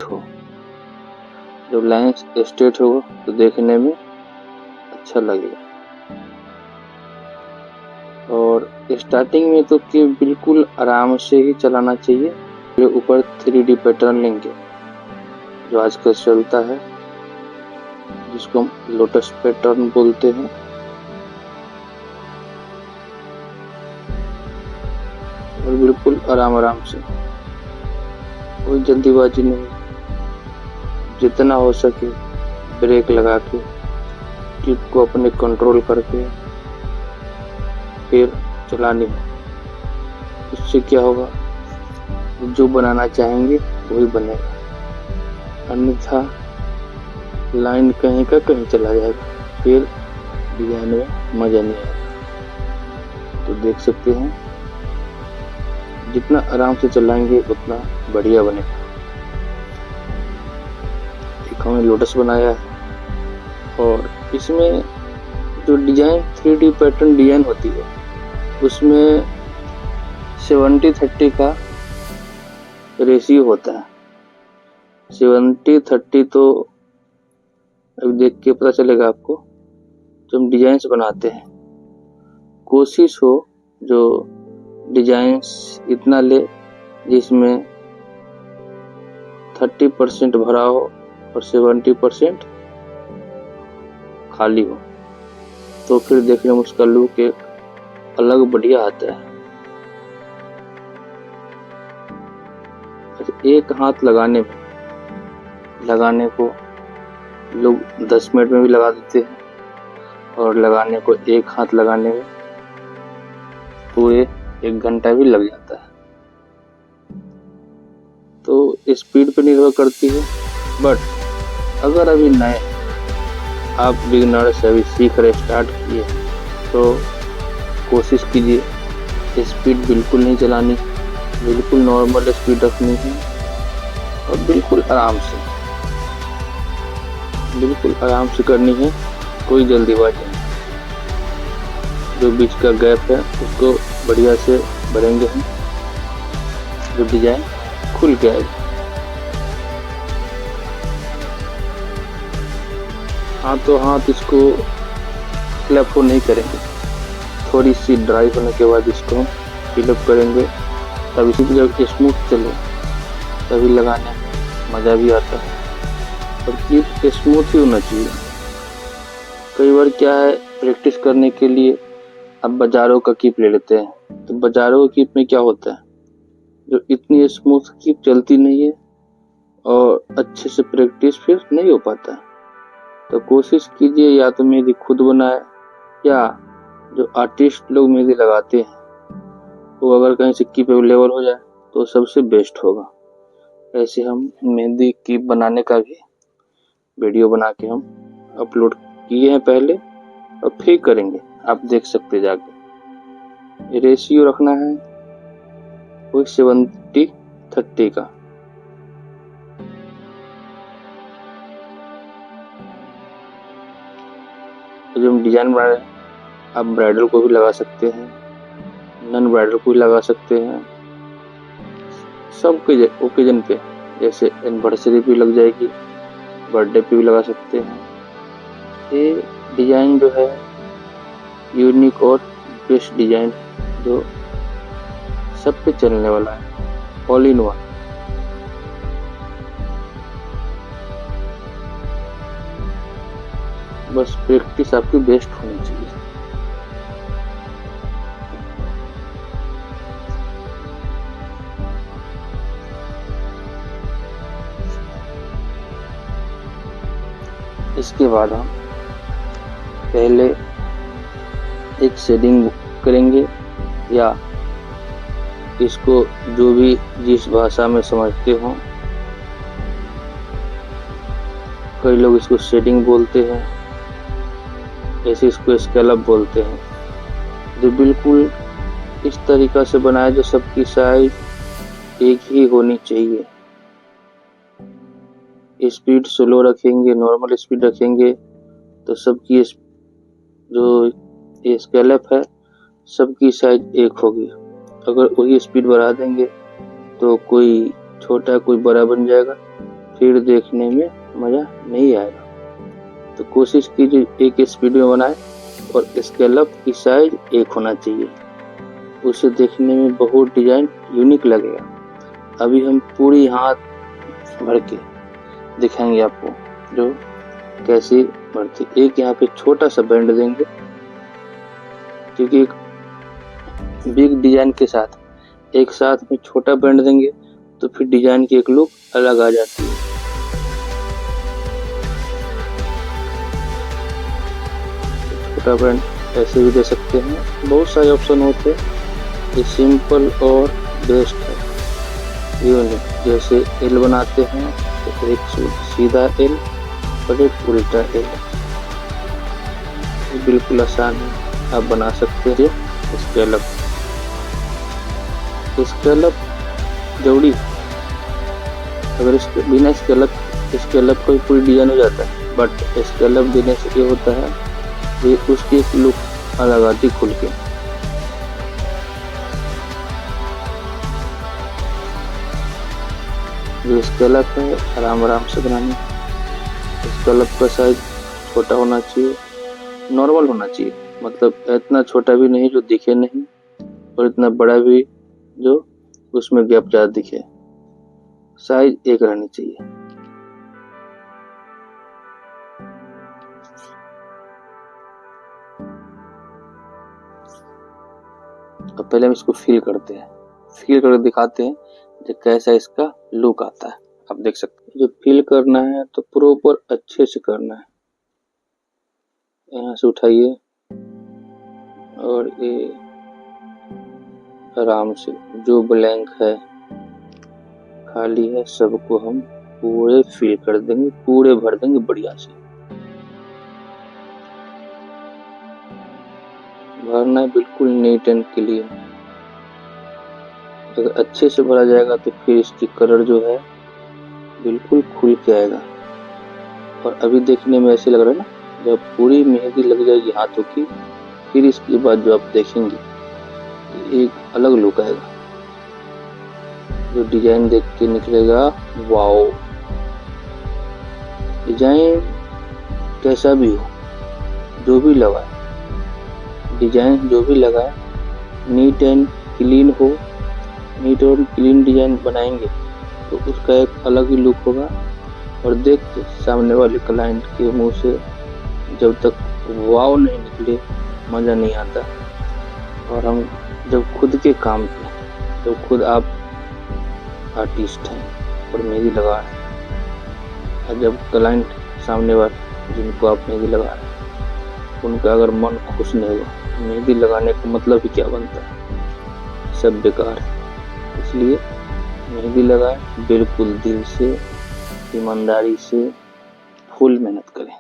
हो। जब line straight होगा तो देखने में अच्छा लगेगा। और स्टार्टिंग में तो कि बिल्कुल आराम से ही चलाना चाहिए। फिर ऊपर 3D पैटर्न लेंगे जो आजकल चलता है, जिसको हम लोटस पैटर्न बोलते हैं। और बिल्कुल आराम से, कोई जल्दीबाजी नहीं, जितना हो सके ब्रेक लगा के टिप को अपने कंट्रोल करके फिर चलानी है। इससे क्या होगा, जो बनाना चाहेंगे वही बनेगा, अन्यथा लाइन कहीं का कहीं चला जाएगा, फिर डिजाइन में मजा नहीं आएगा। तो देख सकते हैं, जितना आराम से चलाएंगे उतना बढ़िया बनेगा। एक हमने लोटस बनाया है, और इसमें जो डिजाइन 3D पैटर्न डिजाइन होती है उसमें 70-30 का रेशियो होता है। 70-30 तो अब देख के पता चलेगा आपको। जब हम डिजाइन्स बनाते हैं, कोशिश हो जो डिजाइन्स इतना ले जिसमें 30% भरा हो और 70% खाली हो, तो फिर देखने में उसका लुक एक अलग बढ़िया आता है। एक हाथ लगाने को लोग 10 मिनट में भी लगा देते हैं, और लगाने को एक हाथ लगाने में पूरे 1 घंटा भी लग जाता है। तो स्पीड पे निर्भर करती है। बट अगर अभी नए आप बिगिनर्स अभी सीख रहे, स्टार्ट किए, तो कोशिश कीजिए स्पीड बिल्कुल नहीं चलानी, बिल्कुल नॉर्मल स्पीड रखनी है, और बिल्कुल आराम से करनी है, कोई जल्दीबाजी नहीं। जो बीच का गैप है उसको बढ़िया से भरेंगे हम, जो डिजाइन खुल के आएगी। हाथों हाथ इसको क्लैप नहीं करेंगे, थोड़ी सी ड्राई होने के बाद इसको हम फिलअप करेंगे, तब इसी जब स्मूथ चले तभी लगाने में मज़ा भी आता है। और क्लिप स्मूथ ही होना चाहिए। कई बार क्या है, प्रैक्टिस करने के लिए आप बाजारों का क्लिप ले लेते हैं, तो बाजारों की क्लिप में क्या होता है, जो इतनी स्मूथ क्लिप चलती नहीं है और अच्छे से प्रैक्टिस फिर नहीं हो पाता है। तो कोशिश कीजिए या तो मेहंदी खुद बनाए, या जो आर्टिस्ट लोग मेहंदी लगाते हैं वो अगर कहीं से क्लिप अवेलेबल हो जाए तो सबसे बेस्ट होगा। ऐसे हम मेहंदी क्लिप बनाने का भी वीडियो बना के हम अपलोड किए हैं पहले, और फिर करेंगे, आप देख सकते जाके। रेशियो रखना है कोई 70-30 का। तो जो हम डिजाइन बना रहे हैं, आप ब्राइडल को भी लगा सकते हैं, नॉन ब्राइडल को भी लगा सकते हैं, सब ओकेजन पे, जैसे एनिवर्सरी भी लग जाएगी, बर्थडे पे भी लगा सकते हैं। ये डिजाइन जो है यूनिक और बेस्ट डिजाइन, जो सब पे चलने वाला है, ऑल इन वन। बस प्रैक्टिस आपकी बेस्ट होनी चाहिए। इसके बाद हम पहले एक शेडिंग करेंगे, या इसको जो भी जिस भाषा में समझते हो, कई लोग इसको शेडिंग बोलते हैं, ऐसे इसको स्केलअप बोलते हैं, जो बिल्कुल इस तरीका से बनाया जो सबकी साइज एक ही होनी चाहिए। स्पीड स्लो रखेंगे, नॉर्मल स्पीड रखेंगे, तो सबकी जो ये स्केलअप है सबकी साइज एक होगी। अगर वही स्पीड बढ़ा देंगे तो कोई छोटा कोई बड़ा बन जाएगा, फिर देखने में मज़ा नहीं आएगा। तो कोशिश कीजिए एक स्पीड में बनाए और स्केलअप की साइज एक होना चाहिए, उसे देखने में बहुत डिजाइन यूनिक लगेगा। अभी हम पूरी हाथ भर के दिखाएंगे आपको जो कैसे भरते। एक यहाँ पे छोटा सा बैंड देंगे, क्योंकि एक बिग डिजाइन के साथ एक साथ में छोटा बैंड देंगे तो फिर डिजाइन की एक लुक अलग आ जाती है। छोटा बैंड ऐसे भी दे सकते हैं, बहुत सारे ऑप्शन होते हैं। ये सिंपल और बेस्ट है। यूनिक जैसे एल बनाते हैं तो एक सीधा एल और एक उल्टा एल, बिल्कुल आसान है, आप बना सकते हैं। स्केलअप जरूरी, अगर इसके बिना स्केलअप कोई पूरी डिजाइन हो जाता है, बट स्केलअप देने से ये होता है कि उसकी एक लुक अलग आती खुल के। जो स्केलअप है आराम से बनानी। स्केलअप का साइज छोटा होना चाहिए, नॉर्मल होना चाहिए, मतलब इतना छोटा भी नहीं जो दिखे नहीं और इतना बड़ा भी जो उसमें गैप ज्यादा दिखे। साइज एक रहनी चाहिए। तो पहले हम इसको फिल करते हैं, फिल करके दिखाते हैं जो कैसा इसका लुक आता है। आप देख सकते हैं जो फिल करना है तो प्रॉपर अच्छे से करना है। यहाँ से उठाइए और ये आराम से जो ब्लैंक है खाली है सबको हम पूरे फिल कर देंगे, पूरे भर देंगे बढ़िया से। भरना है बिल्कुल नीट एंड क्लीन। अगर अच्छे से भरा जाएगा तो फिर इसकी कलर जो है बिल्कुल खुल के आएगा। और अभी देखने में ऐसे लग रहा है ना, जब पूरी मेहंदी लग जाएगी हाथों की, फिर इसके बाद जो आप देखेंगे एक अलग लुक आएगा। जो डिजाइन देख के निकलेगा वाओ। डिजाइन कैसा भी हो, जो भी लगाए, डिजाइन जो भी लगाए नीट एंड क्लीन हो। नीट और क्लीन डिजाइन बनाएंगे तो उसका एक अलग ही लुक होगा। और देख के सामने वाले क्लाइंट के मुंह से जब तक वाव नहीं निकले मज़ा नहीं आता। और हम जब खुद के काम पे, जब खुद आप आर्टिस्ट हैं और मेहंदी लगा रहे हैं, और जब क्लाइंट सामने वाले जिनको आप मेहंदी लगा रहे हैं उनका अगर मन खुश नहीं हुआ, मेहंदी लगाने का मतलब ही क्या बनता है, सब बेकार है। इसलिए मेहंदी लगाए बिल्कुल दिल से, ईमानदारी से, फुल मेहनत करें।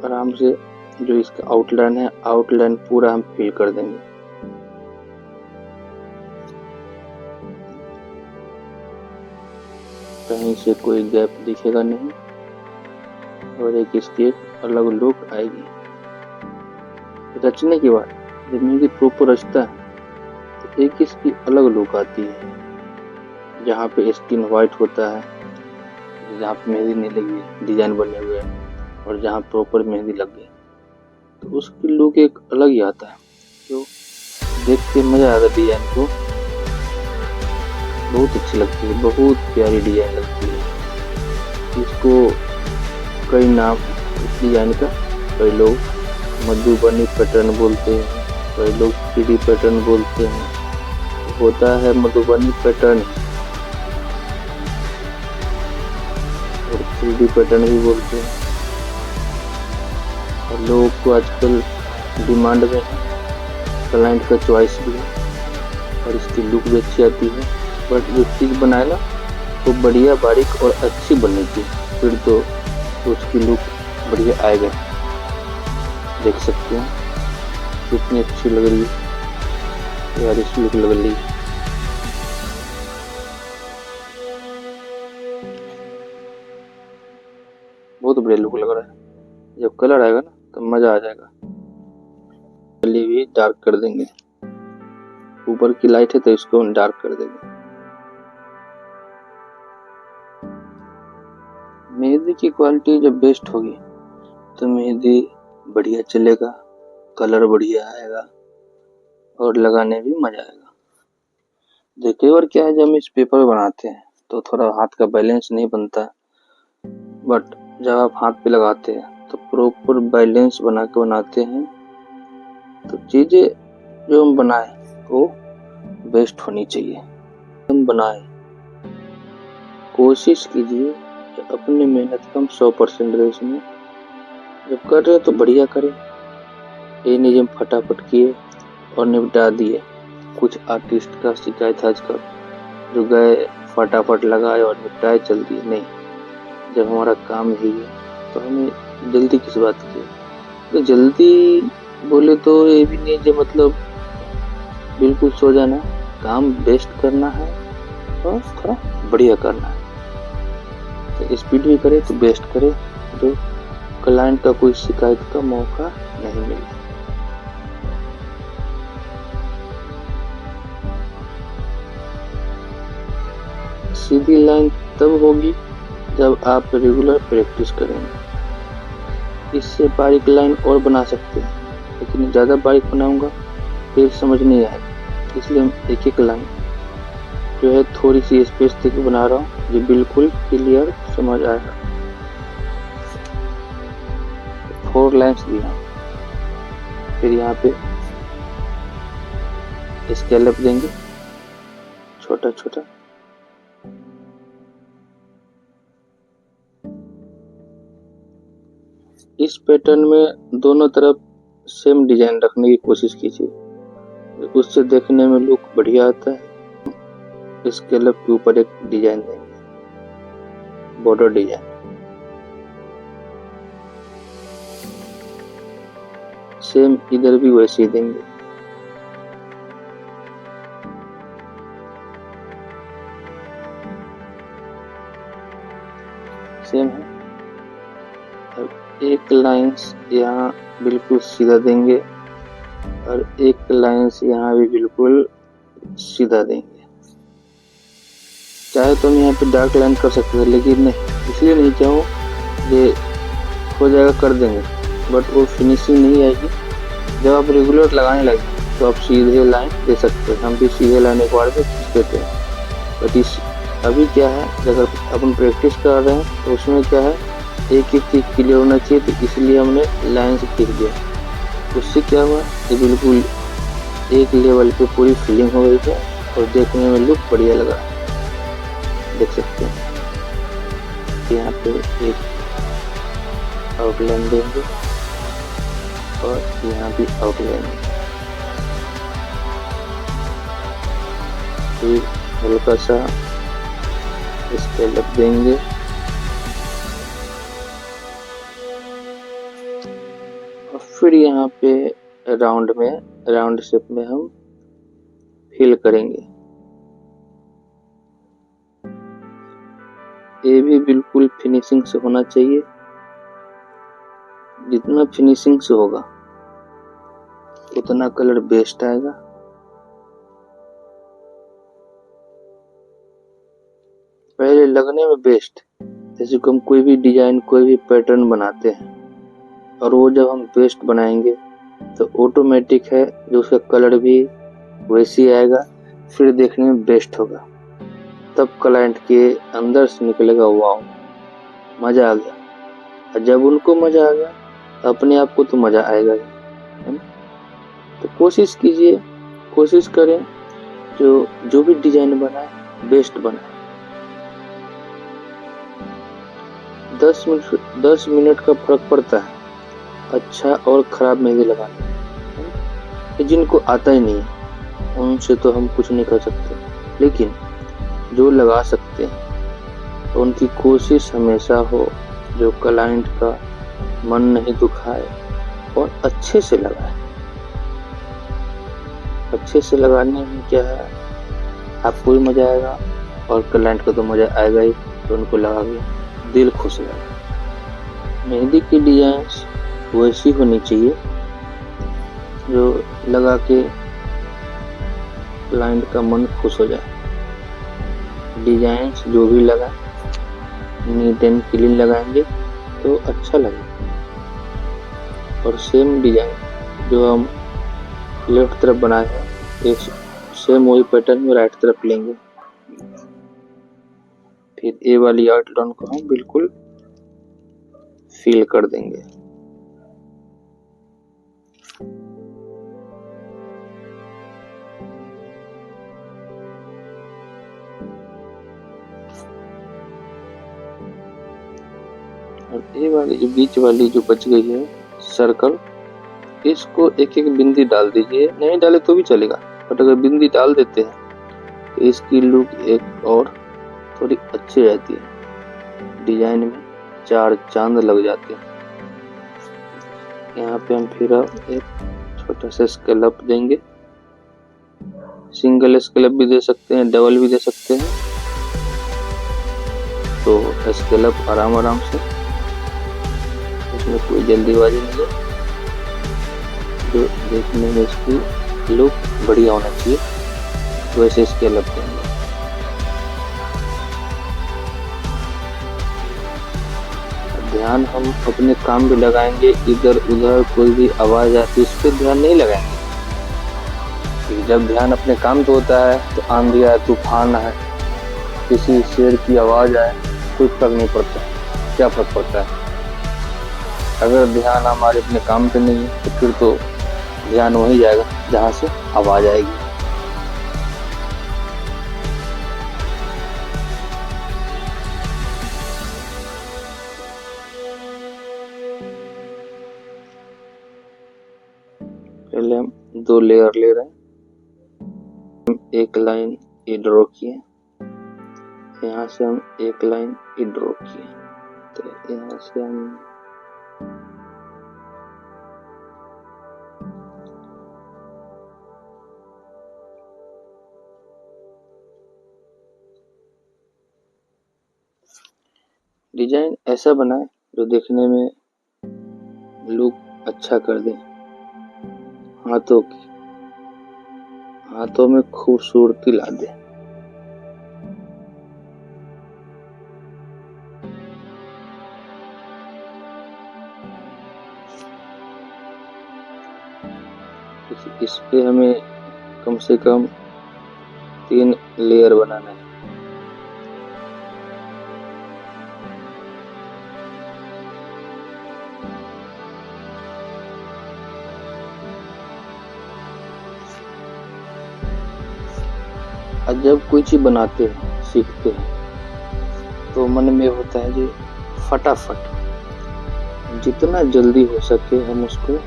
आराम से जो इसका आउटलाइन है, आउटलाइन पूरा हम फिल कर देंगे। कहीं से कोई गैप दिखेगा नहीं और एक इसकी अलग लुक आएगी। रचने के बाद जब मेहंदी प्रॉपर रचता है तो एक इसकी अलग लुक आती है। जहाँ पे स्किन वाइट होता है, जहाँ पे मेहंदी नहीं लगी, डिजाइन बने हुए हैं, और जहाँ प्रॉपर मेहंदी लग गई तो उसकी लुक एक अलग ही आता है, जो देख के मजा आता है। डिजाइन को बहुत अच्छी लगती है, बहुत प्यारी डिजाइन लगती है। इसको कई नाम इस डिजाइन का, कई लोग मधुबनी पैटर्न बोलते हैं, कई लोग 3D पैटर्न बोलते हैं। होता है मधुबनी पैटर्न और 3D पैटर्न भी बोलते हैं। और लोगों को आजकल डिमांड में क्लाइंट का चॉइस भी है और इसकी लुक भी अच्छी आती है। बट जो चीज़ बनाए ना वो बढ़िया बारीक और अच्छी बननी चाहिए, फिर तो उसकी लुक बढ़िया आएगा। देख सकते हैं कितनी अच्छी लग रही है यार, इस लुक लग रही है। बहुत बढ़िया लुक लग रहा है। जब कलर आएगा ना तो मजा आ जाएगा। लिए भी डार्क कर देंगे। ऊपर की लाइट है तो इसको हम डार्क कर देंगे। मेहंदी की क्वालिटी जब बेस्ट होगी तो मेहंदी बढ़िया चलेगा, कलर बढ़िया आएगा और लगाने भी मजा आएगा। देखिए और क्या है, जब हम इस पेपर बनाते हैं तो थोड़ा हाथ का बैलेंस नहीं बनता, बट जब आप हाथ पे लगाते हैं तो प्रॉपर बैलेंस बना के बनाते हैं तो चीजें जो हम बनाए वो बेस्ट होनी चाहिए। हम बनाए, कोशिश कीजिए कि अपनी मेहनत का हम 100% दें इसमें। जब कर रहे हैं तो बढ़िया करें, ये नहीं जब फटाफट किए और निपटा दिए। कुछ आर्टिस्ट का शिकायत है आजकल, जो गए फटाफट लगाए और निपटाए चल दिए। नहीं, जब हमारा काम ही है तो हमें जल्दी किस बात की। तो जल्दी बोले तो ये भी नहीं जो मतलब बिल्कुल सो जाना, काम बेस्ट करना है और थोड़ा बढ़िया करना है। तो स्पीड भी करे तो बेस्ट करे, तो क्लाइंट का कोई शिकायत का मौका नहीं मिले। सीधी लाइन तब होगी जब आप रेगुलर प्रैक्टिस करेंगे। इससे बारीक लाइन और बना सकते हैं, लेकिन ज़्यादा बारीक बनाऊंगा फिर समझ नहीं आएगा। इसलिए हम एक एक लाइन जो है थोड़ी सी स्पेस देके बना रहा हूँ, जो बिल्कुल क्लियर समझ आएगा। 4 लाइन्स दिया, फिर यहाँ पे स्केलअप देंगे छोटा छोटा। इस पैटर्न में दोनों तरफ सेम डिजाइन रखने की कोशिश कीजिए, उससे देखने में लुक बढ़िया आता है। स्केलअप के ऊपर एक डिजाइन देंगे, बॉर्डर डिजाइन। सेम इधर भी वैसे ही देंगे। सेम है। अब एक लाइंस यहाँ बिल्कुल सीधा देंगे और एक लाइंस यहाँ भी बिल्कुल सीधा देंगे। चाहे तो हम यहाँ पे डार्क लाइन कर सकते थे, लेकिन नहीं, इसलिए नहीं चाहूँ, ये हो जाएगा कर देंगे, बट वो फिनिशिंग नहीं आएगी। जब आप रेगुलर लगाने लगे तो आप सीधे लाइन दे सकते हैं। हम भी सीधे लाइन एक बार में खींच देते हैं। बट इस अभी क्या है, अगर अपन प्रैक्टिस कर रहे हैं तो उसमें क्या है, एक एक चीज क्लियर होना चाहिए, तो इसलिए हमने लाइन से खींच दिया। उससे क्या हुआ, ये बिल्कुल एक लेवल पे पूरी फीलिंग हो गई है और देखने में लुक बढ़िया लगा। देख सकते हैं यहाँ पे एक आउटलाइन देंगे और यहाँ भी आउटलाइन, फिर हल्का सा स्केलअप देंगे और फिर यहाँ पे राउंड शेप में हम फिल करेंगे। ये भी बिल्कुल फिनिशिंग से होना चाहिए। जितना फिनिशिंग से होगा उतना कलर बेस्ट आएगा। पहले लगने में बेस्ट, जैसे कि हम कोई भी डिजाइन कोई भी पैटर्न बनाते हैं और वो जब हम बेस्ट बनाएंगे तो ऑटोमेटिक है जो उसका कलर भी वैसे ही आएगा, फिर देखने में बेस्ट होगा। तब क्लाइंट के अंदर से निकलेगा वाव, मजा आ गया। और जब उनको मजा आ गया तो अपने आप को तो मजा आएगा ही, है ना। तो कोशिश कीजिए, कोशिश करें जो भी डिजाइन बनाए बेस्ट बनाए। 10 मिनट का फर्क पड़ता है अच्छा और खराब मेहंदी लगाने में। जिनको आता ही नहीं उनसे तो हम कुछ नहीं कर सकते, लेकिन जो लगा सकते हैं तो उनकी कोशिश हमेशा हो जो क्लाइंट का मन नहीं दुखाए और अच्छे से लगाए। अच्छे से लगाने में क्या है, आपको भी मजा आएगा और क्लाइंट को तो मजा आएगा ही, तो उनको लगा के दिल खुश रहेगा। मेहंदी की डिजाइन वैसी होनी चाहिए जो लगा के क्लाइंट का मन खुश हो जाए। डिजाइन जो भी लगा नीट एंड क्लीन लगाएंगे तो अच्छा लगेगा। और सेम डिजाइन जो हम लेफ्ट तरफ बनाए हैं, एक सेम वही पैटर्न में राइट तरफ लेंगे। फिर ए वाली आउटलाइन को हम बिल्कुल फिल कर देंगे। और ए वाली जो बीच वाली जो बच गई है सर्कल, इसको एक एक बिंदी डाल दीजिए, नहीं डाले तो भी चलेगा, बट अगर बिंदी डाल देते हैं तो इसकी लुक एक और थोड़ी अच्छी रहती है। डिजाइन में चार चांद लग जाते हैं। यहाँ पे हम फिर एक छोटा सा स्केलअप देंगे। सिंगल स्केलअप भी दे सकते हैं, डबल भी दे सकते हैं। तो स्केलअप आराम से, इसमें कोई जल्दीबाजी नहीं है, जो देखने में इसकी लुक बढ़िया होना चाहिए, तो वैसे स्केलअप देंगे। ध्यान हम अपने काम भी लगाएंगे, इधर उधर कोई भी आवाज आती है इस पर ध्यान नहीं लगाएंगे। जब ध्यान अपने काम पे होता है तो आंधी आए, तूफान आए, किसी शेर की आवाज आए, कोई फर्क नहीं पड़ता। क्या फर्क पड़ता है? अगर ध्यान हमारे अपने काम पे नहीं है तो फिर तो ध्यान वहीं जाएगा जहां से आवाज आएगी। पहले हम 2 लेयर ले रहे हैं। एक लाइन ये ड्रॉ किए, यहाँ से हम एक लाइन ये ड्रॉ किए, तो यहाँ से हम डिजाइन ऐसा बनाए जो देखने में लुक अच्छा कर दे, हाथों में खूबसूरती ला दे। इस पे हमें कम से कम 3 लेयर बनाना है। और जब कोई चीज बनाते हैं, सीखते हैं, तो मन में होता है जी फटाफट जितना जल्दी हो सके हम उसको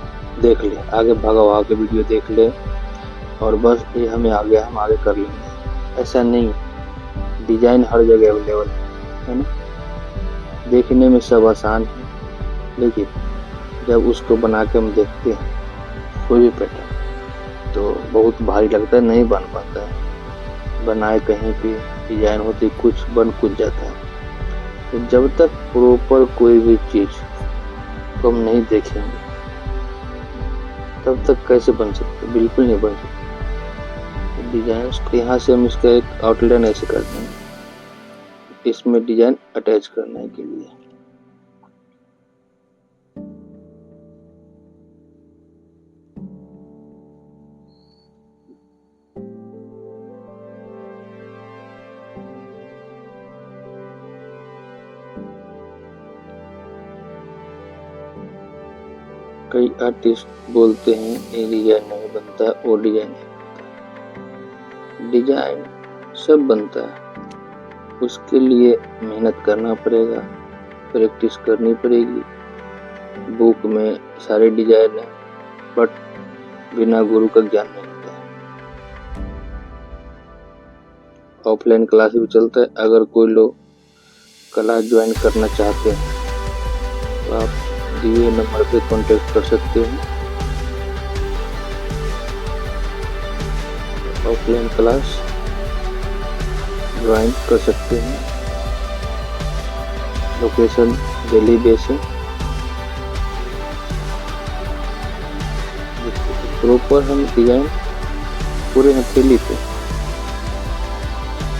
देख लें, आगे भगवा के वीडियो देख लें और बस ये हमें आ गया, हम आगे कर लेंगे। ऐसा नहीं, डिजाइन हर जगह अवेलेबल है ना। देखने में सब आसान है, लेकिन जब उसको बना के हम देखते हैं कोई भी पैटर्न तो बहुत भारी लगता है, नहीं बन पाता है। बनाए कहीं पे डिजाइन होती, कुछ बन कुछ जाता है। तो जब तक प्रॉपर कोई भी चीज को हम नहीं देखेंगे तब तक कैसे बन सकते, बिल्कुल नहीं बन सकते। डिजाइन को यहाँ से हम इसका एक आउटलाइन ऐसे कर देंगे, इसमें डिजाइन अटैच करने के लिए। कई आर्टिस्ट बोलते हैं ये डिजाइन नहीं बनता, वो डिजाइन नहीं बनता। डिजाइन सब बनता है, उसके लिए मेहनत करना पड़ेगा, प्रैक्टिस करनी पड़ेगी। बुक में सारे डिजाइन है, बट बिना गुरु का ज्ञान नहीं होता है। ऑफलाइन क्लास भी चलता है, अगर कोई लोग क्लास ज्वाइन करना चाहते हैं तो आप दिए नंबर पे कांटेक्ट कर सकते हैं। ऑफलाइन क्लास ज्वाइन कर सकते हैं। लोकेशन दिल्ली बेस है। प्रॉपर हम डिजाइन पूरे हथेली पे,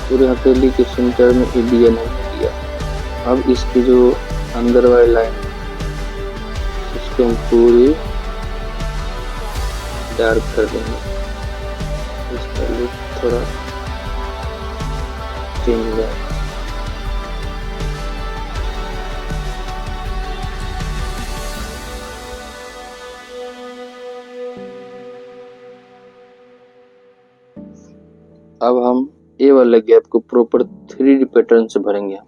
पूरे हथेली के सेंटर में ये डिजाइन हमने दिया। अब इसकी जो अंदर वाली लाइन इसको हम पूरी डार्क कर देंगे, इसका लुक थोड़ा चेंज हो जाएगा। अब हम ये वाला गैप को प्रॉपर 3D पैटर्न से भरेंगे।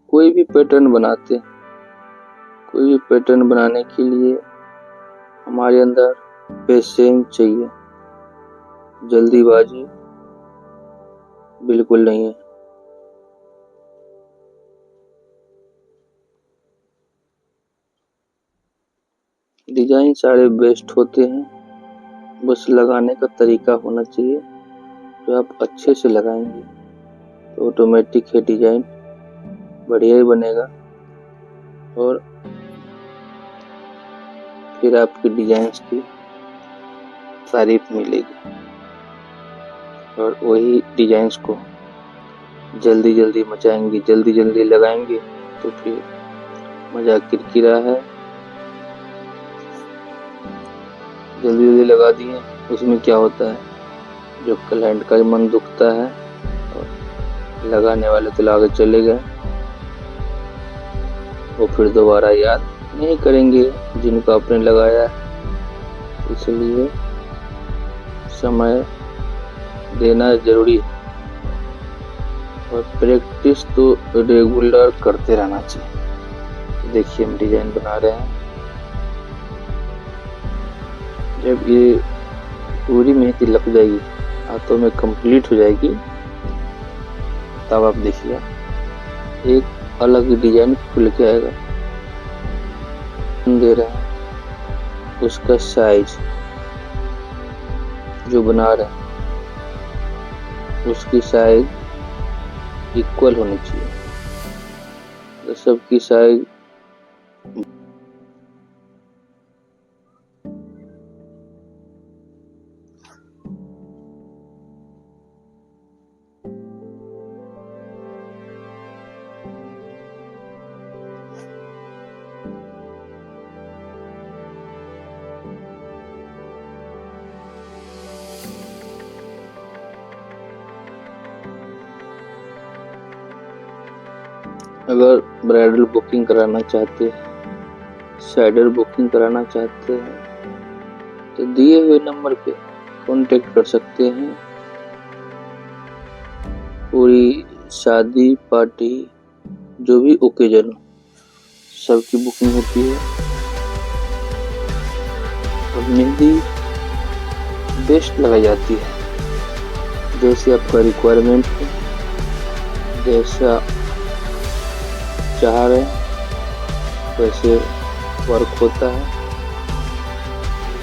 कोई भी पैटर्न बनाते, कोई भी पैटर्न बनाने के लिए हमारे अंदर पेशेंस चाहिए, जल्दीबाजी बिल्कुल नहीं है। डिजाइन सारे बेस्ट होते हैं, बस लगाने का तरीका होना चाहिए। जो आप अच्छे से लगाएंगे तो ऑटोमेटिक है डिजाइन बढ़िया ही बनेगा और फिर आपकी डिजाइन्स की तारीफ मिलेगी। और वही डिजाइन्स को जल्दी जल्दी मचाएंगे, जल्दी जल्दी लगाएंगे तो फिर मजा किरकिरा है। जल्दी जल्दी लगा दिए, उसमें क्या होता है, जो क्लाइंट का मन दुखता है और लगाने वाले तो लागे चले गए, वो फिर दोबारा याद नहीं करेंगे जिनको आपने लगाया है। इसलिए समय देना जरूरी है और प्रैक्टिस तो रेगुलर करते रहना चाहिए। देखिए हम डिजाइन बना रहे हैं, जब ये पूरी मेहंदी लग जाएगी, हाथों में कंप्लीट हो जाएगी, तब आप देखिए एक अलग डिजाइन खुल के आएगा। दे रहे हैं उसका साइज जो बना रहे हैं उसकी साइज इक्वल होनी चाहिए, तो सबकी साइज अगर ब्राइडल बुकिंग कराना चाहते हैं, साइडर बुकिंग कराना चाहते हैं तो दिए हुए नंबर पे कांटेक्ट कर सकते हैं। पूरी शादी पार्टी जो भी ओकेजन हो सबकी बुकिंग होती है और मेहंदी बेस्ट लगाई जाती है, जैसे आपका रिक्वायरमेंट है, जैसा चाह रहे वैसे वर्क होता है।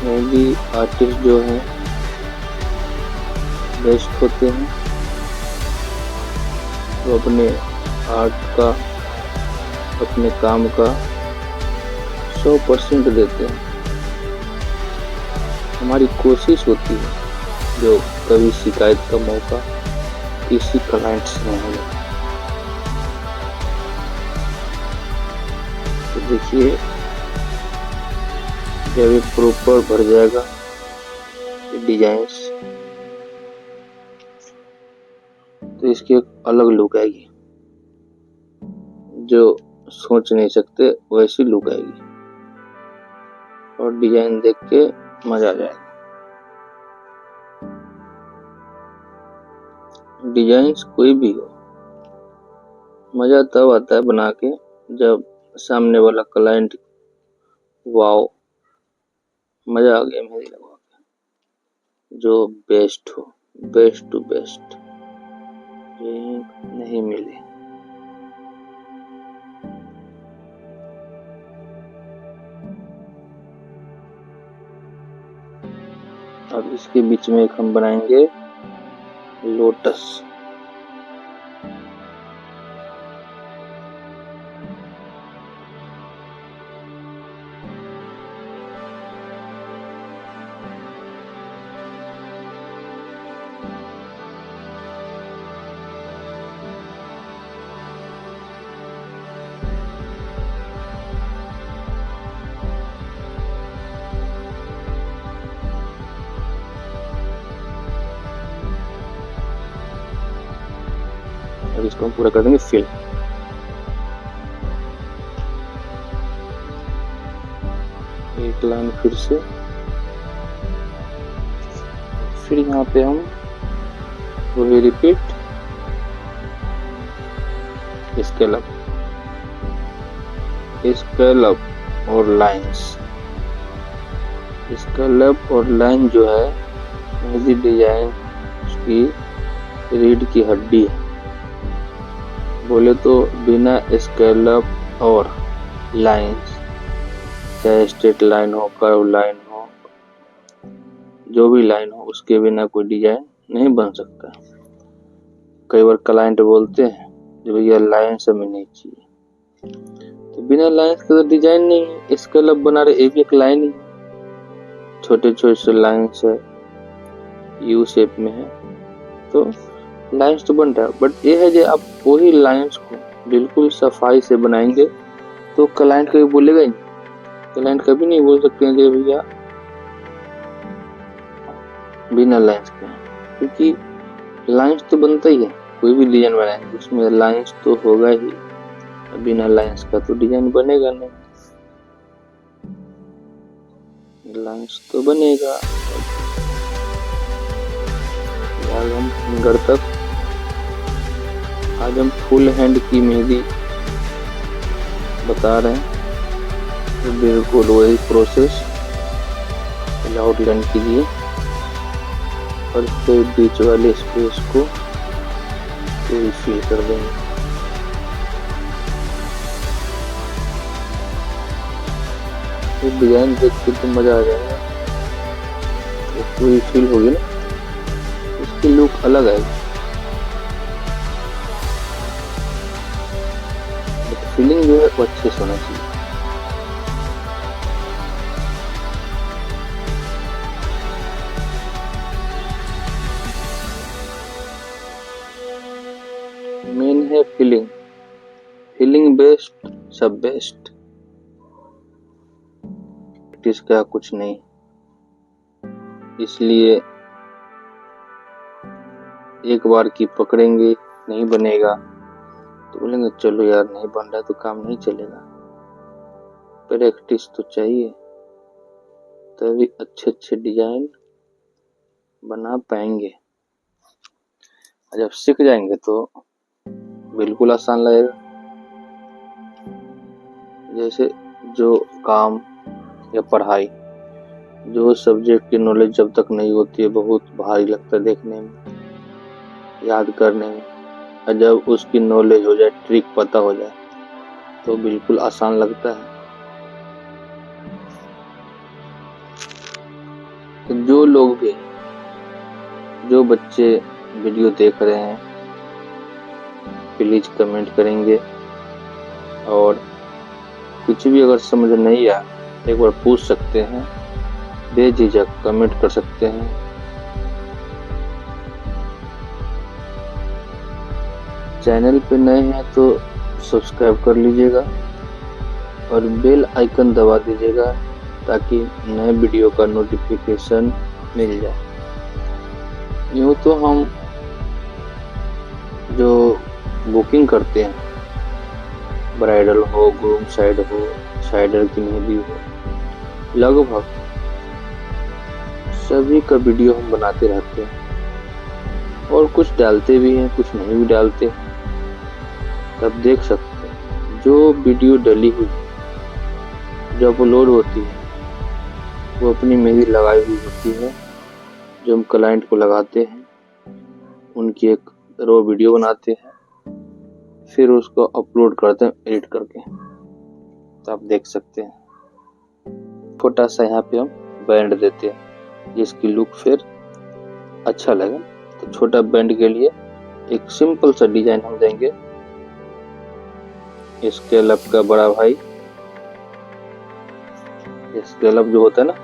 मेहंदी आर्टिस्ट जो हैं बेस्ट होते हैं, वो अपने आर्ट का, अपने काम का 100% देते हैं। हमारी कोशिश होती है जो कभी शिकायत का मौका किसी क्लाइंट से नहीं मिले। तो देखिए जब ये प्रॉपर भर जाएगा डिजाइन्स, तो इसकी एक अलग लुक आएगी, जो सोच नहीं सकते वैसी लुक आएगी और डिजाइन देख के मजा आ जाएगा। डिजाइन्स कोई भी हो, मजा तब आता है बना के जब सामने वाला क्लाइंट वाओ मजा आ गया मेहंदी लगवा के, जो बेस्ट हो, बेस्ट टू बेस्ट नहीं मिले। अब इसके बीच में एक हम बनाएंगे लोटस। और इसको हम पूरा कर देंगे फिल। एक लाइन फिर से, फिर यहाँ पे हम वही रिपीट स्केल अप और लाइंस। स्केल अप और लाइन जो है मेहंदी डिजाइन उसकी रीढ़ की हड्डी है। बोले तो बिना स्केल अप और लाइंस, चाहे स्ट्रेट लाइन हो, कर्व लाइन हो, जो भी लाइन हो, उसके बिना कोई डिजाइन नहीं बन सकता। कई बार क्लाइंट बोलते हैं कि भैया लाइंस हमें नहीं चाहिए, तो बिना लाइंस का तो डिजाइन नहीं है। स्केल अप बना रहे, एक एक लाइन ही, छोटे छोटे से लाइंस है, यू शेप में है, तो लाइंस तो बन रहा है। बट ये है कि आप वही लाइंस को बिल्कुल सफाई से बनाएंगे तो क्लाइंट कभी बोलेगा ही नहीं। क्लाइंट कभी नहीं बोल सकते हैं कि भैया बिना लाइंस के, क्योंकि लाइंस तो बनता ही है। कोई भी डिजाइन बनाएंगे उसमें लाइंस तो होगा ही, बिना लाइंस का तो डिजाइन बनेगा नहीं। लाइंस तो बनेगा। आज हम फिंगर तक, आज हम फुल हैंड की मेहंदी बता रहे हैं, तो बिल्कुल वही प्रोसेस आउटलाइन कीजिए और फिर बीच वाले स्पेस को पूरी फिल कर देंगे। ये डिजाइन देख के तो मजा आ जाएगा। तो पूरी फिल होगी ना, उसकी लुक अलग आएगी। फीलिंग जो है वो अच्छे से होना चाहिए। मेन है फीलिंग, फीलिंग बेस्ट सब बेस्ट। प्रैक्टिस का कुछ नहीं, इसलिए एक बार की पकड़ेंगे नहीं बनेगा तो बोलेंगे चलो यार नहीं बन रहा तो काम नहीं चलेगा। प्रैक्टिस तो चाहिए, तभी अच्छे अच्छे डिजाइन बना पाएंगे। जब सीख जाएंगे तो बिल्कुल आसान लगेगा। जैसे जो काम या पढ़ाई, जो सब्जेक्ट की नॉलेज जब तक नहीं होती है बहुत भारी लगता है देखने में, याद करने में, और जब उसकी नॉलेज हो जाए, ट्रिक पता हो जाए तो बिल्कुल आसान लगता है। तो जो लोग भी, जो बच्चे वीडियो देख रहे हैं, प्लीज कमेंट करेंगे और कुछ भी अगर समझ नहीं आया एक बार पूछ सकते हैं, बेझिझक कमेंट कर सकते हैं। चैनल पे नए हैं तो सब्सक्राइब कर लीजिएगा और बेल आइकन दबा दीजिएगा ताकि नए वीडियो का नोटिफिकेशन मिल जाए। यूँ तो हम जो बुकिंग करते हैं, ब्राइडल हो, ग्रूम साइड हो, साइडर की मेहंदी हो, लगभग सभी का वीडियो हम बनाते रहते हैं और कुछ डालते भी हैं, कुछ नहीं भी डालते। तब देख सकते हैं जो वीडियो डली हुई, जो अपलोड होती है, वो अपनी मेहंदी लगाई हुई होती है। जो हम क्लाइंट को लगाते हैं उनकी एक रो वीडियो बनाते हैं, फिर उसको अपलोड करते हैं एडिट करके, तो आप देख सकते हैं। छोटा सा यहाँ पे हम बैंड देते हैं जिसकी लुक फिर अच्छा लगे। तो छोटा बैंड के लिए एक सिंपल सा डिजाइन हम देंगे। स्केल अप का बड़ा भाई, स्केल अप जो होता है ना,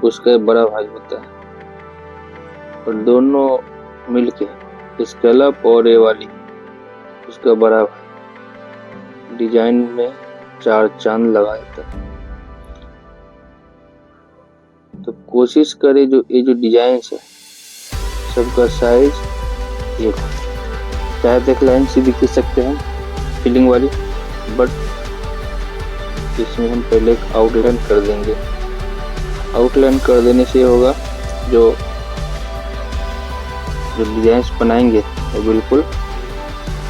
उसका बड़ा भाई होता है, और दोनों मिलके स्केल अप और ये वाली उसका बड़ा भाई डिजाइन में 4 चांद लगा देता है। तो कोशिश करें जो ये जो डिजाइन है सबका साइज एक हो, चाहे तो एक लाइन सीधी खींच सकते हैं फिलिंग वाली, बट इसमें हम पहले एक आउटलाइन कर देंगे। आउटलाइन कर देने से होगा जो जो डिजाइन बनाएंगे वो बिल्कुल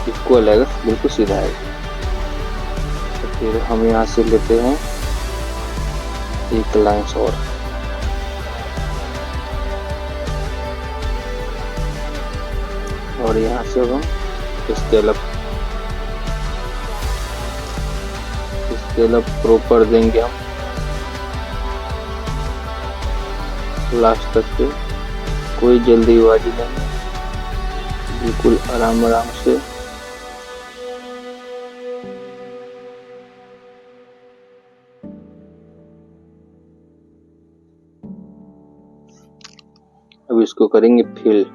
इक्वल आएगा, बिल्कुल सीधा आएगा। तो फिर हम यहाँ से लेते हैं एक लाइन और यहाँ से हम स्केल अप प्रॉपर देंगे हम लास्ट तक पे। कोई जल्दीबाजी नहीं, बिल्कुल आराम आराम से। अब इसको करेंगे फिल।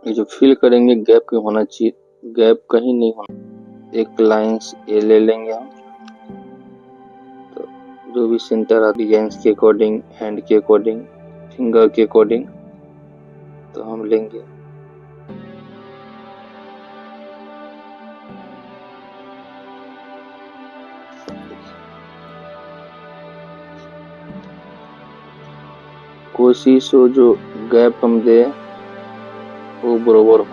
ये जो फिल करेंगे गैप क्यों होना चाहिए, गैप कहीं नहीं होना। एक लाइंस ये ले लेंगे हम, तो जो भी सेंटर डिजाइन के अकॉर्डिंग, हैंड के अकॉर्डिंग, फिंगर के अकॉर्डिंग तो हम लेंगे। कोशिश हो जो गैप हम दे वो बरोबर हो।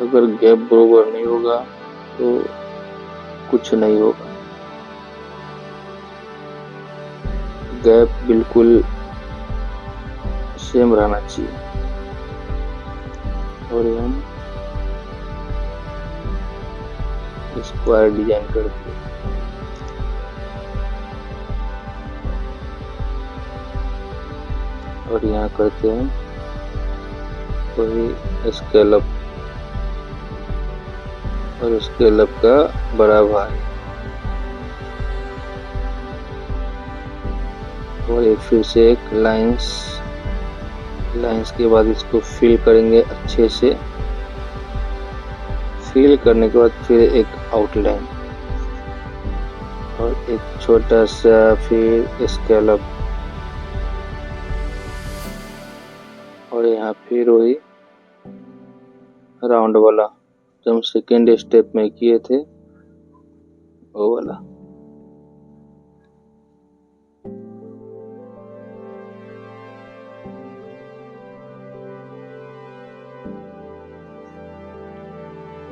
अगर गैप बरोबर नहीं होगा तो कुछ नहीं होगा। गैप बिल्कुल सेम रहना चाहिए। और हम स्क्वायर डिजाइन करते हैं। और यहाँ करते हैं वही स्केल अप, और स्केल अप का बड़ा भाई। और एक फिर से एक लाइंस के बाद इसको फिल करेंगे अच्छे से। फिल करने के बाद फिर एक आउटलाइन और एक छोटा सा फिर स्केल अप, और यहाँ फिर वही राउंड वाला जो हम सेकेंड स्टेप में किए थे वो वाला।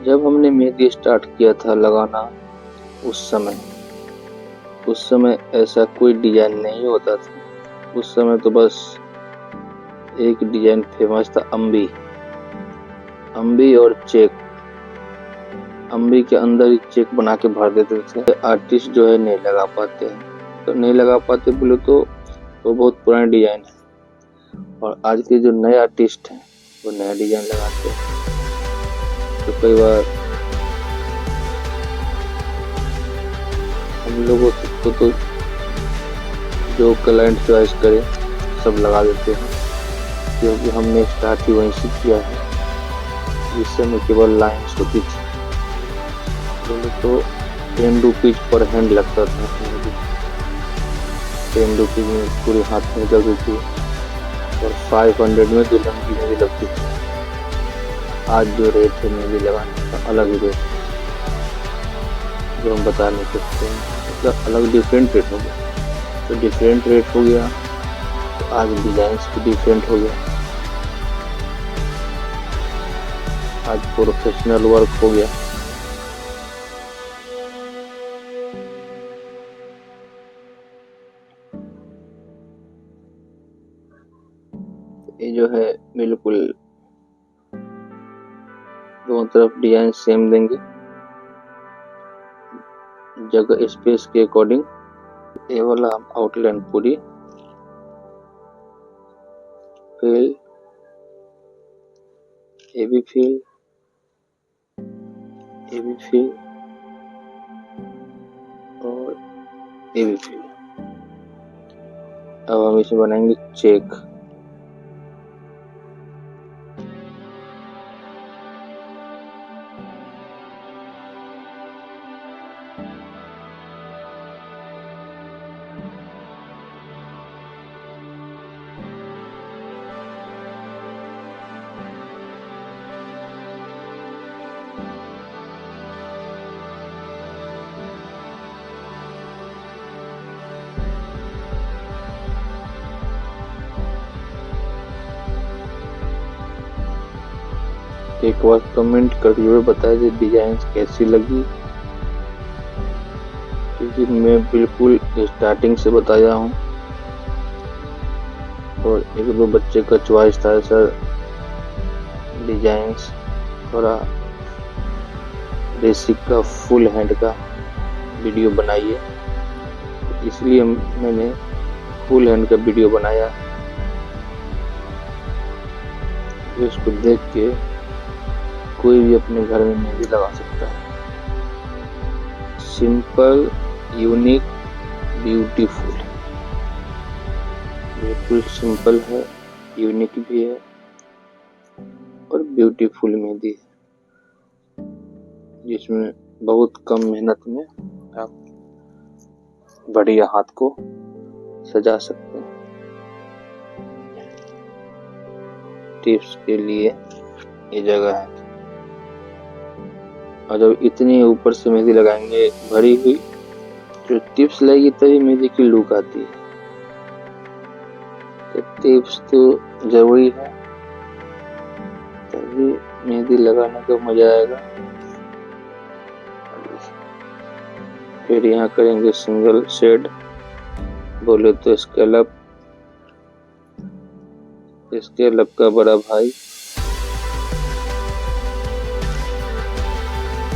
जब हमने मेहंदी स्टार्ट किया था लगाना उस समय ऐसा कोई डिजाइन नहीं होता था। उस समय तो बस एक डिजाइन फेमस था, अम्बी और चेक। अम्बी के अंदर ही चेक बना के भर देते थे। आर्टिस्ट जो है नहीं लगा पाते हैं, तो नहीं लगा पाते बोले तो वो बहुत पुराने डिजाइन है। और आज के जो नए आर्टिस्ट हैं वो नया डिजाइन लगाते हैं। तो कई बार हम लोगों को तो जो क्लाइंट चॉइस करे सब लगा देते हैं, क्योंकि हमने स्टार्ट ही वहीं से किया है। इस समय केवल लाइन्स होती थी, तो 10 रुपीज पर हैंड लगता था। 10 रुपीज में पूरे हाथ में लगती थी, और 500 में दुल्हन की मेहंदी लगती थी। आज जो रेट है मेहंदी लगाने का अलग ही रेट है, जो हम बता नहीं सकते हैं। मतलब अलग डिफरेंट रेट हो गया। तो डिफरेंट रेट हो गया तो आज डिजाइन्स भी डिफरेंट हो गया। आज प्रोफेशनल वर्क हो गया। ये जो है बिल्कुल दोनों तरफ डिजाइन सेम देंगे, जगह स्पेस के अकॉर्डिंग। ये वाला हम आउटलाइन पूरी फिल, ये भी फिल, ये भी फिल, और ये भी फिल। अब हम इसे बनाएंगे चेक। एक बार कमेंट करके जरूर बताएं कि डिजाइन कैसी लगी, क्योंकि मैं बिल्कुल स्टार्टिंग से बताया हूँ और एक दो बच्चे का चॉइस था सर डिजाइंस थोड़ा बेसिक का फुल हैंड का वीडियो बनाइए, इसलिए मैंने फुल हैंड का वीडियो बनाया। इसको देख के कोई भी अपने घर में मेहंदी लगा सकता है। सिंपल, यूनिक, ब्यूटीफुल, बिल्कुल सिंपल है, यूनिक भी है और ब्यूटीफुल मेहंदी है, जिसमें बहुत कम मेहनत में आप बढ़िया हाथ को सजा सकते हैं। टिप्स के लिए ये जगह है, और जब इतनी ऊपर से मेहंदी लगाएंगे भरी हुई, जो टिप्स लगेगी तभी मेहंदी की लुक आती है। तो टिप्स तो जरूरी है, तभी मेहंदी लगाने का मजा आएगा। फिर यहाँ करेंगे सिंगल शेड, बोले तो स्केलअप का बड़ा भाई,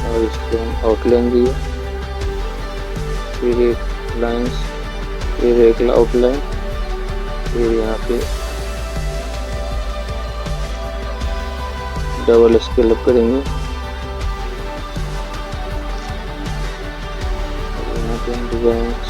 और इसको हम आउटलाइन दिए, फिर एक लाइन्स, फिर एक आउटलाइन, फिर यहाँ पे डबल स्केलअप करेंगे, यहाँ पे हम डिजाइन्स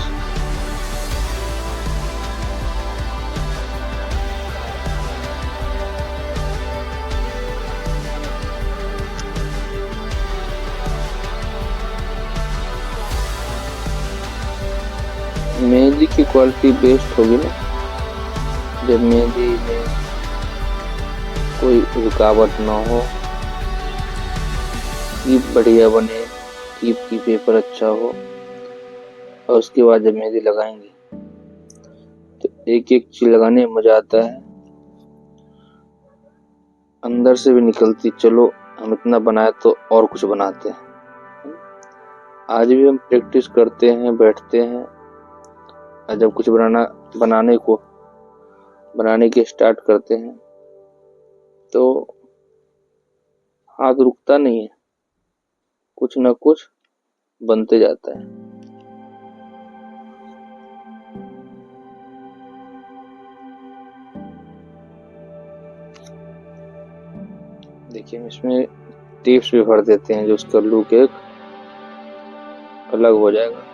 मेहंदी की क्वालिटी बेस्ट होगी ना, जब मेहंदी में कोई रुकावट ना हो, कीप बढ़िया बने, कीप की पेपर अच्छा हो, और उसके बाद जब मेहंदी लगाएंगे तो एक एक चीज लगाने में मजा आता है, अंदर से भी निकलती चलो हम इतना बनाए तो और कुछ बनाते हैं। आज भी हम प्रैक्टिस करते हैं, बैठते हैं, और जब कुछ बनाने के स्टार्ट करते हैं तो हाथ रुकता नहीं है, कुछ ना कुछ बनते जाता है। देखिए हम इसमें टिप्स भी भर देते हैं, जो उसका लुक एक अलग हो जाएगा।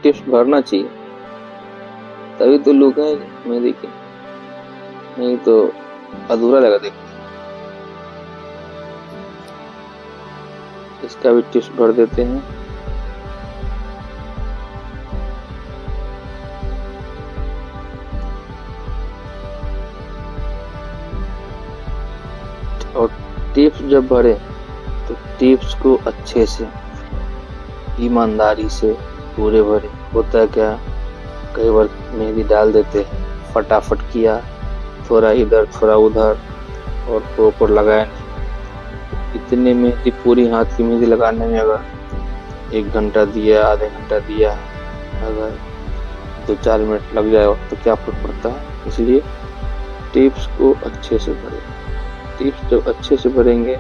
टिप्स भरना चाहिए, तभी तो लुक है मेहंदी की, नहीं तो अधूरा लगा देखो। इसका भी टिप्स भर देते हैं। और टिप्स जब भरे तो टिप्स को अच्छे से ईमानदारी से पूरे भरे। होता है क्या, कई बार मेहंदी डाल देते हैं, फटाफट किया, थोड़ा इधर थोड़ा उधर और प्रॉपर लगाया नहीं। इतने मेहंदी, पूरी हाथ की मेहंदी लगाने में अगर 1 घंटा दिया, आधे घंटा दिया, अगर 2-4 मिनट लग जाए तो क्या फर्क पड़ता है। इसलिए टिप्स को अच्छे से भरें। टिप्स जब अच्छे से भरेंगे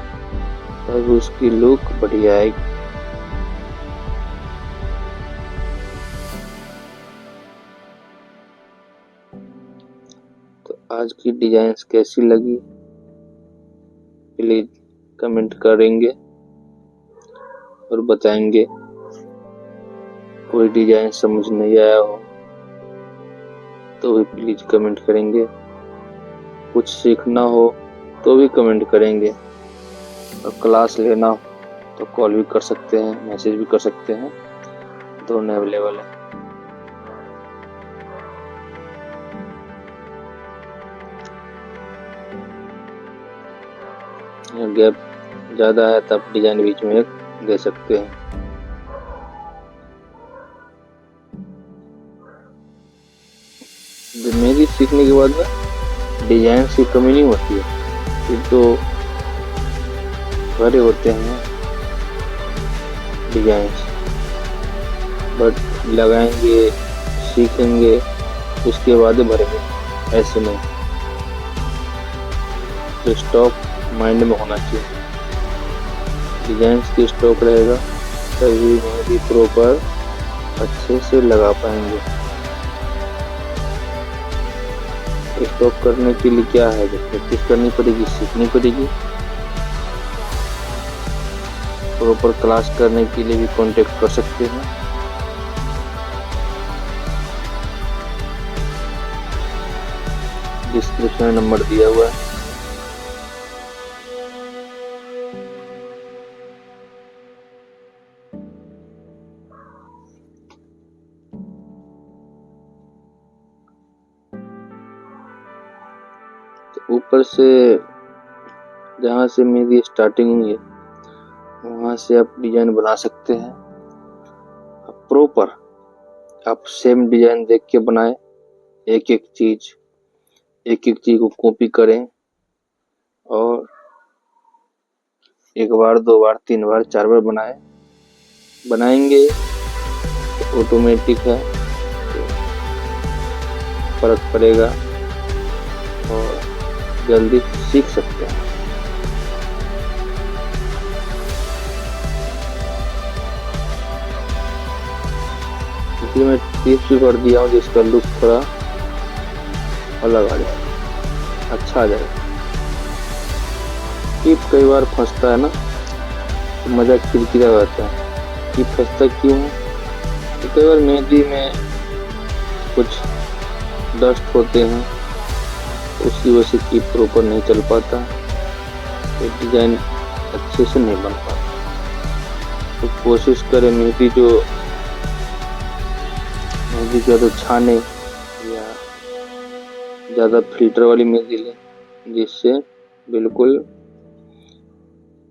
तब उसकी लुक बढ़िया आएगी। तो आज की डिजाइन्स कैसी लगी प्लीज कमेंट करेंगे और बताएंगे। कोई डिजाइन समझ नहीं आया हो तो भी प्लीज कमेंट करेंगे। कुछ सीखना हो तो भी कमेंट करेंगे, और क्लास लेना हो तो कॉल भी कर सकते हैं, मैसेज भी कर सकते हैं, दोनों अवेलेबल है। गैप ज़्यादा है तब डिजाइन बीच में एक दे सकते हैं। मेहंदी सीखने के बाद ना डिजाइन की कमी नहीं होती है, फिर तो भरे होते हैं डिजाइन, बट लगाएंगे सीखेंगे उसके बाद भरेंगे, ऐसे नहीं। तो स्टॉक माइंड में होना चाहिए, डिजाइन की स्टॉक रहेगा तभी मेहंदी प्रॉपर अच्छे से लगा पाएंगे। स्टॉक करने के लिए क्या है, प्रैक्टिस करनी पड़ेगी, सीखनी पड़ेगी। प्रॉपर क्लास करने के लिए भी कांटेक्ट कर सकते हैं। डिस्क्रिप्शन में नंबर दिया हुआ है। तो ऊपर से जहाँ से मेरी स्टार्टिंग हुई है वहां से आप डिजाइन बना सकते हैं। प्रॉपर आप सेम डिजाइन देख के बनाएं, एक एक चीज को कॉपी करें और एक बार, दो बार, तीन बार, चार बार बनाएंगे तो ऑटोमेटिक है, फर्क पड़ेगा और जल्दी सीख सकते हैं। इसलिए मैं टिप्स भी कर दिया हूँ जिसका लुक थोड़ा अलग आ जाए, अच्छा आ जाए। टिप कई बार फंसता है ना तो मजा किरकिरा रहता है। टिप फंसता क्यों है? तो कई बार मेहंदी में कुछ डस्ट होते हैं, उसकी वजह से टिप प्रॉपर नहीं चल पाता, तो डिजाइन अच्छे से नहीं बन पाता। तो कोशिश करें मेहंदी ज़्यादा छाने या ज़्यादा फिल्टर वाली मेहंदी लें, जिससे बिल्कुल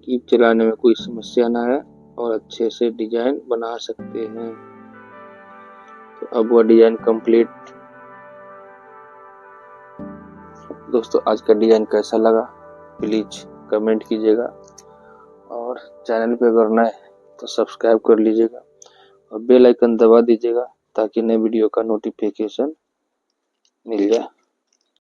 कीप चलाने में कोई समस्या ना है और अच्छे से डिजाइन बना सकते हैं। तो अब वह डिजाइन कंप्लीट। दोस्तों आज का डिजाइन कैसा लगा प्लीज कमेंट कीजिएगा और चैनल पे अगर नए तो सब्सक्राइब कर लीजिएगा और बेल आइकन दबा दीजिएगा ताकि नए वीडियो का नोटिफिकेशन मिल जाए।